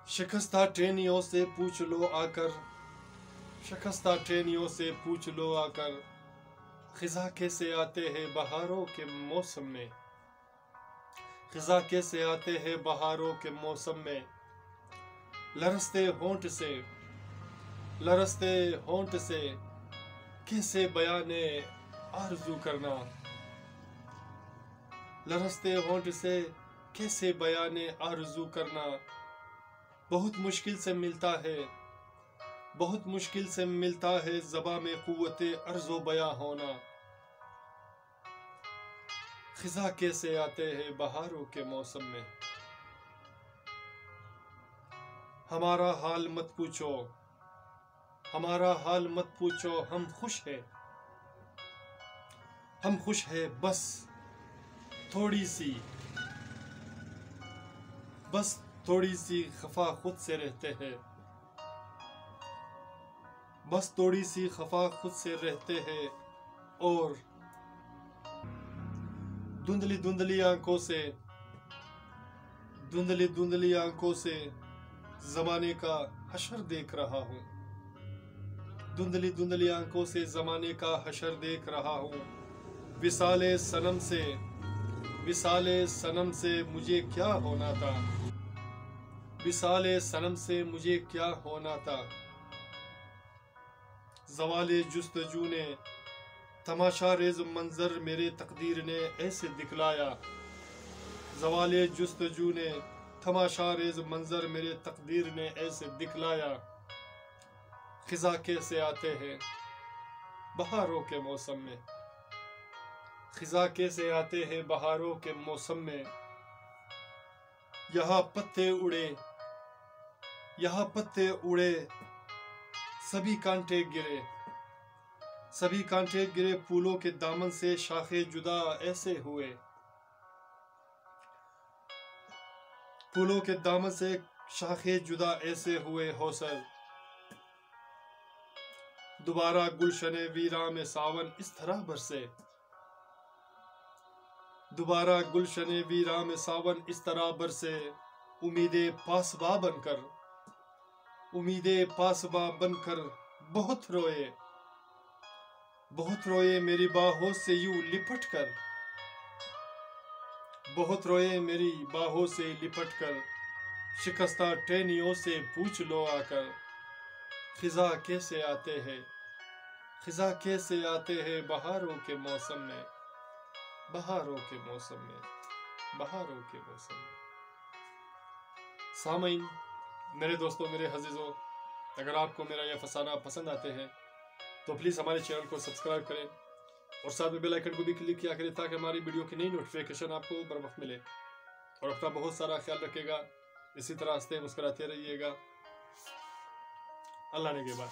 शिकस्ता ट्रेनियों से पूछ लो आकर, शिकस्ता ट्रेनियों से पूछ लो आकर, खिज़ा कैसे आते हैं बहारों के मौसम में, खिज़ा कैसे आते हैं बहारों के मौसम में। लरसते होंठ से कैसे बयाने आरज़ू करना, लरसते होंठ से कैसे बयाने आरज़ू करना। बहुत मुश्किल से मिलता है, बहुत मुश्किल से मिलता है ज़बां में क़ुव्वते अर्ज़ो बयां होना। खिज़ा कैसे आते हैं बहारों के मौसम में। हमारा हाल मत पूछो, हमारा हाल मत पूछो, हम खुश हैं, हम खुश हैं, बस थोड़ी सी खफा खुद से रहते हैं, बस थोड़ी सी खफा खुद से रहते हैं। और धुंधली धुंधली आंखों से ज़माने का हशर देख रहा हूँ, धुंधली धुंधली आंखों से ज़माने का हशर देख रहा हूँ। विसाले सनम से मुझे क्या होना था, विसाले सनम से मुझे क्या होना था। ज़वाले जुस्तजू ने तमाशा रेज़ मंजर मेरे तकदीर ने ऐसे दिखलाया, ज़वाले जुस्तजू ने तमाशा रेज़ मंजर मेरे तकदीर ने ऐसे दिखलाया। खिज़ा कैसे आते हैं बहारों के मौसम में, खिज़ा कैसे आते हैं बहारों के मौसम में। यहाँ पत्ते उड़े सभी कांटे गिरे फूलों के दामन से शाखे जुदा ऐसे हुए, फूलों के दामन से शाखे जुदा ऐसे हुए। हौसल दोबारा गुलशने वीरां में सावन इस तरह बरसे, दोबारा गुलशने वीरां में सावन इस तरह बरसे। उम्मीदें पासबा बनकर बहुत रोए मेरी बाहों से यूं लिपट कर, बहुत रोए मेरी बाहों से लिपट कर। शिकस्ता टहनियों से पूछ लो आकर, खिज़ा कैसे आते हैं बहारों के मौसम में, बहारों के मौसम में, बहारों के मौसम में। सामईन, मेरे दोस्तों, मेरे अज़ीज़ों, अगर आपको मेरा यह फसाना पसंद आते हैं तो प्लीज़ हमारे चैनल को सब्सक्राइब करें और साथ में बेल आइकन को भी क्लिक किया करें ताकि हमारी वीडियो की नई नोटिफिकेशन आपको बर वक्त मिले। और अपना बहुत सारा ख्याल रखिएगा, इसी तरह हंसते मुस्कुराते रहिएगा। अल्लाह ने के बाद।